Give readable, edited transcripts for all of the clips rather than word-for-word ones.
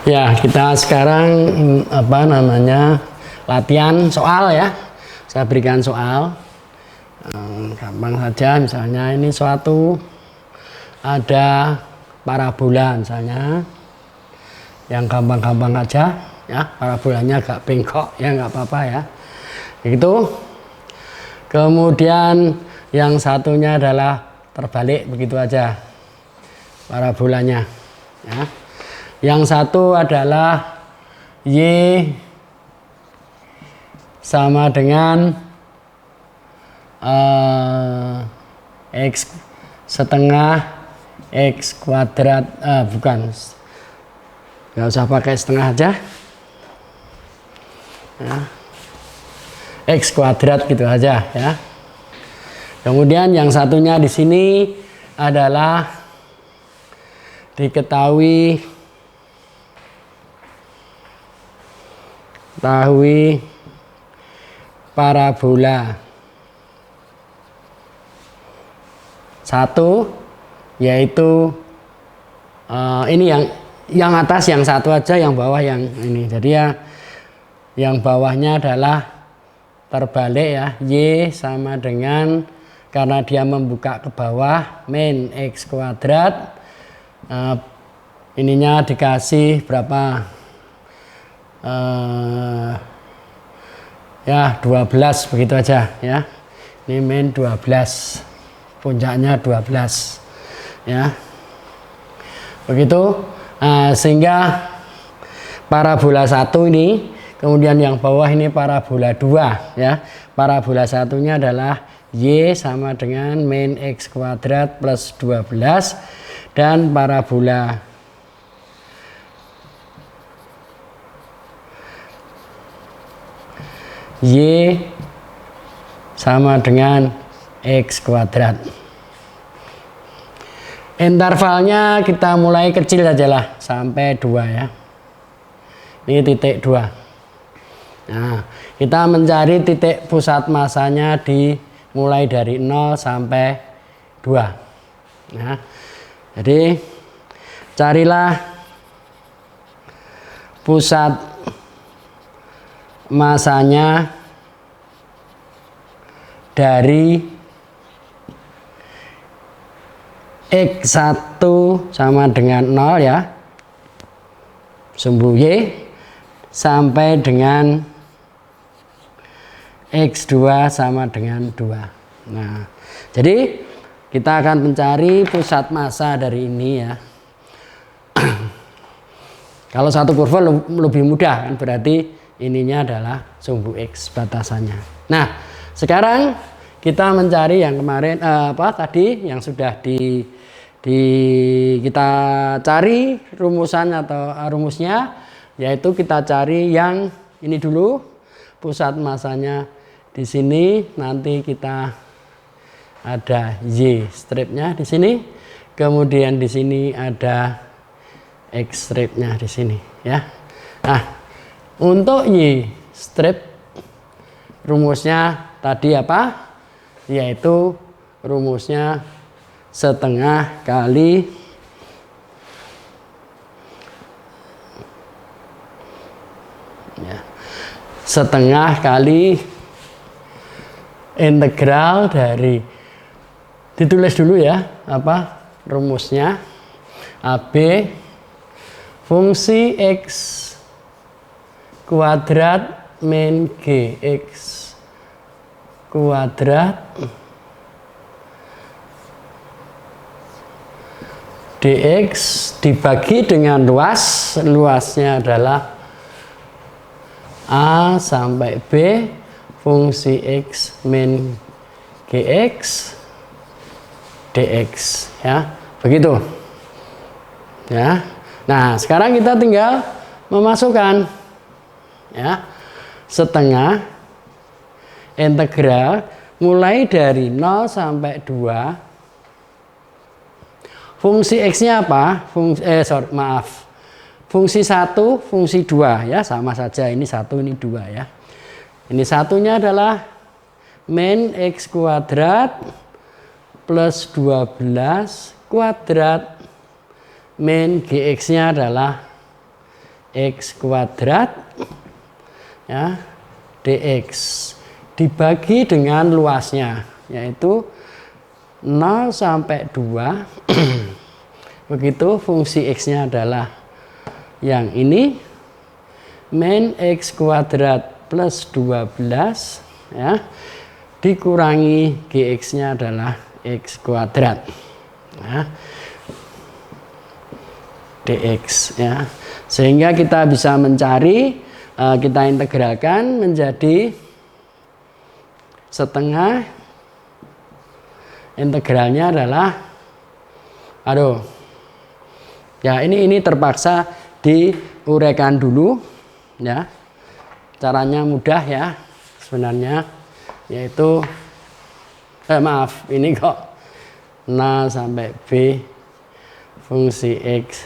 Ya, kita sekarang latihan soal ya. Saya berikan soal. Gampang saja, misalnya ini suatu ada parabola misalnya. Yang gampang-gampang aja ya, parabolanya agak bengkok ya, nggak apa-apa ya. Itu. Kemudian yang satunya adalah terbalik, begitu aja parabolanya ya. Yang satu adalah Y sama dengan X setengah X kuadrat, bukan, nggak usah pakai setengah aja ya. X kuadrat gitu aja ya. Kemudian yang satunya di sini adalah diketahui parabola satu, yaitu ini yang atas yang satu aja, yang bawah yang ini. Jadi ya yang bawahnya adalah terbalik ya, Y sama dengan, karena dia membuka ke bawah, min X kuadrat, ininya dikasih berapa, ya 12, begitu aja ya. Ini min 12, puncaknya 12 ya, begitu. Sehingga parabola satu ini, kemudian yang bawah ini parabola 2 ya. Parabola satunya adalah Y sama dengan min X kuadrat plus 12, dan parabola Y sama dengan X kuadrat. Intervalnya kita mulai kecil saja lah, sampai 2 ya. Ini titik 2. Nah, kita mencari titik pusat masanya mulai dari 0 sampai 2. Nah, jadi carilah pusat masanya dari X1 sama dengan 0 ya, sumbu Y, sampai dengan X2 sama dengan 2. Nah, jadi kita akan mencari pusat massa dari ini ya. Kalau satu kurva lebih mudah kan, berarti ininya adalah sumbu X batasannya. Nah, sekarang kita mencari yang kemarin tadi yang sudah kita cari rumusan atau rumusnya, yaitu kita cari yang ini dulu, pusat massanya di sini, nanti kita ada Y stripnya di sini, kemudian di sini ada X stripnya di sini ya. Nah, untuk Y strip rumusnya tadi apa? Yaitu rumusnya setengah kali ya, setengah kali integral dari, ditulis dulu ya apa rumusnya, AB fungsi X kuadrat min GX kuadrat dx dibagi dengan luasnya adalah A sampai B fungsi X min GX dx ya, begitu ya. Nah, sekarang kita tinggal memasukkan ya, setengah integral mulai dari 0 sampai 2. Fungsi X-nya apa? Fungsi 1, fungsi 2 ya, sama saja, ini 1, ini 2 ya. Ini satunya adalah min X kuadrat plus 12 kuadrat min GX-nya adalah X kuadrat ya dx dibagi dengan luasnya yaitu 0 sampai 2. Begitu fungsi X-nya adalah yang ini min X kuadrat plus 12 ya dikurangi Gx-nya adalah X kuadrat ya, dx ya, sehingga kita bisa mencari, kita integralkan menjadi setengah, integralnya adalah ya ini terpaksa diuraikan dulu ya, caranya mudah ya sebenarnya, yaitu maaf ini kok 0 sampai B fungsi X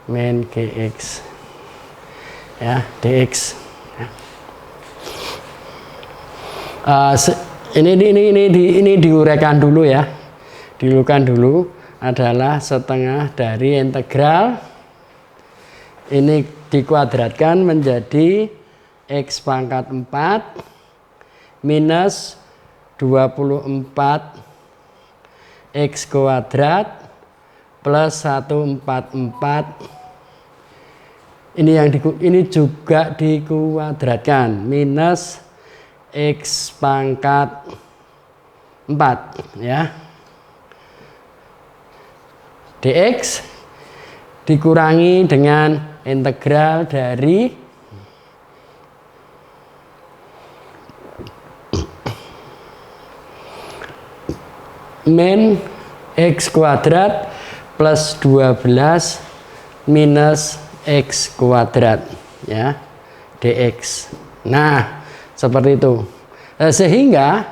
min Gx ya dx ini diuraikan dulu ya, diuraikan dulu adalah setengah dari integral ini dikuadratkan menjadi X pangkat 4 minus 24 X kuadrat plus 144 ini juga dikuadratkan minus X pangkat 4 ya dx dikurangi dengan integral dari min X kuadrat plus 12 minus X kuadrat ya dx. Nah seperti itu, sehingga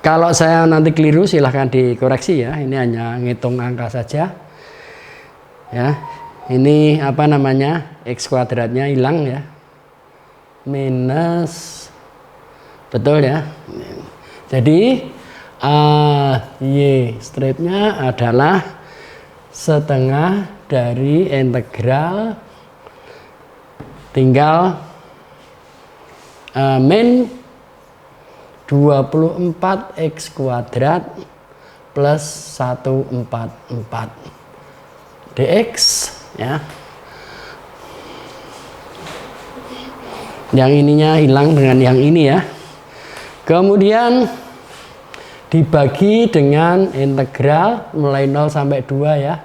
kalau saya nanti keliru silahkan dikoreksi ya, ini hanya ngitung angka saja ya, ini apa namanya X kuadratnya hilang ya, minus, betul ya, jadi Y stripnya adalah setengah dari integral tinggal min 24 X kuadrat plus 144 dx ya, yang ininya hilang dengan yang ini ya, kemudian dibagi dengan integral mulai 0 sampai 2 ya,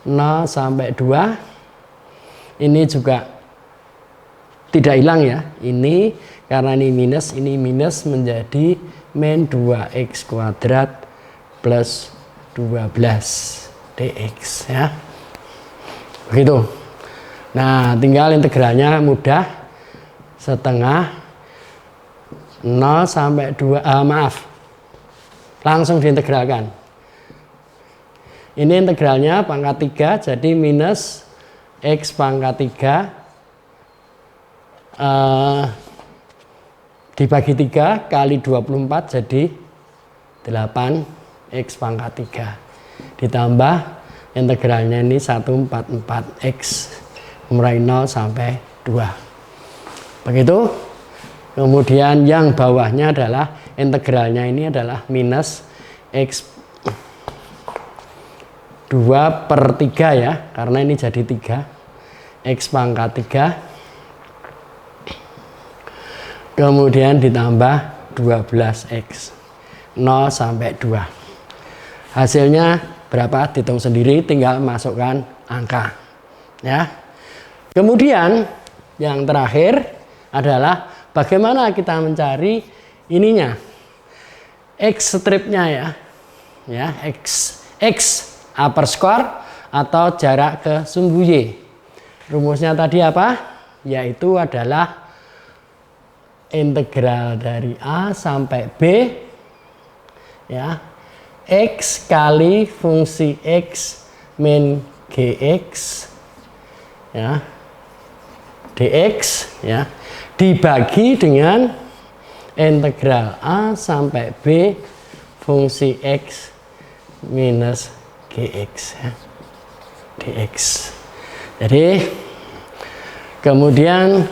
0 sampai 2 ini juga tidak hilang ya, ini karena ini minus menjadi min 2x kuadrat plus 12 dx ya, begitu. Nah tinggal integralnya mudah, setengah 0 sampai 2 langsung diintegralkan. Ini integralnya pangkat 3 jadi minus X pangkat 3 dibagi 3 kali 24 jadi 8 X pangkat 3 ditambah integralnya ini 144 X mulai 0 sampai 2 begitu. Kemudian yang bawahnya adalah integralnya ini adalah minus X 2 per 3 ya, karena ini jadi 3 X pangkat 3 kemudian ditambah 12X 0 sampai 2, hasilnya berapa dihitung sendiri, tinggal masukkan angka ya. Kemudian yang terakhir adalah bagaimana kita mencari ininya X stripnya ya X upper square atau jarak ke sumbu Y. Rumusnya tadi apa? Yaitu adalah integral dari A sampai B ya, X kali fungsi X min Gx ya dx ya dibagi dengan integral A sampai B fungsi X minus GX ya. DX. Jadi kemudian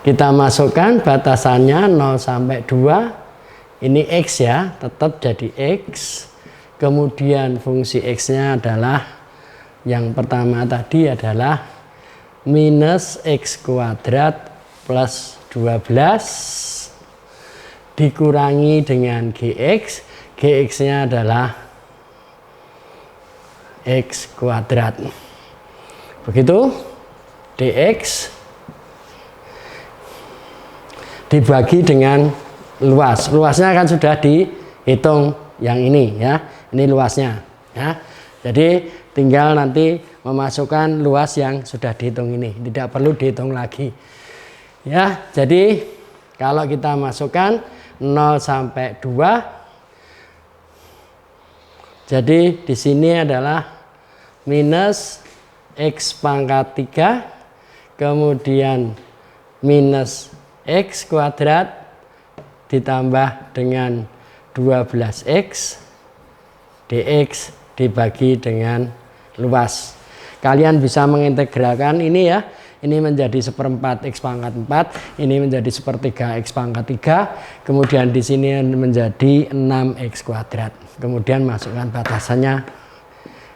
kita masukkan batasannya 0 sampai 2. Ini X ya, tetap jadi X. Kemudian fungsi X-nya adalah yang pertama tadi adalah minus X kuadrat plus 12 dikurangi dengan GX. GX-nya adalah X kuadrat. Begitu, DX dibagi dengan luas. Luasnya kan sudah dihitung yang ini ya. Ini luasnya ya. Jadi tinggal nanti memasukkan luas yang sudah dihitung ini. Tidak perlu dihitung lagi. Ya, jadi kalau kita masukkan 0 sampai 2. Jadi di sini adalah minus X pangkat 3, kemudian minus X kuadrat ditambah dengan 12X dx dibagi dengan luas. Kalian bisa mengintegralkan ini ya. Ini menjadi 1/4 X pangkat 4, ini menjadi 1/3 X pangkat 3, kemudian di sini menjadi 6X kuadrat. Kemudian masukkan batasannya.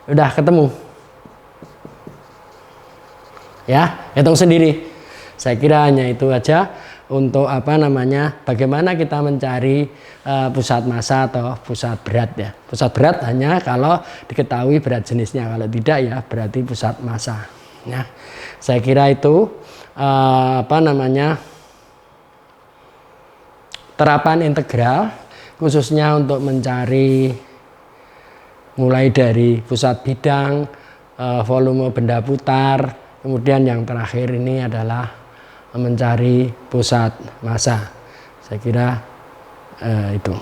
Udah ketemu. Ya, hitung sendiri. Saya kira hanya itu aja untuk bagaimana kita mencari pusat massa atau pusat berat ya. Pusat berat hanya kalau diketahui berat jenisnya, kalau tidak ya berarti pusat massa. Ya, saya kira itu terapan integral khususnya untuk mencari mulai dari pusat bidang, volume benda putar, kemudian yang terakhir ini adalah mencari pusat massa. Saya kira itu.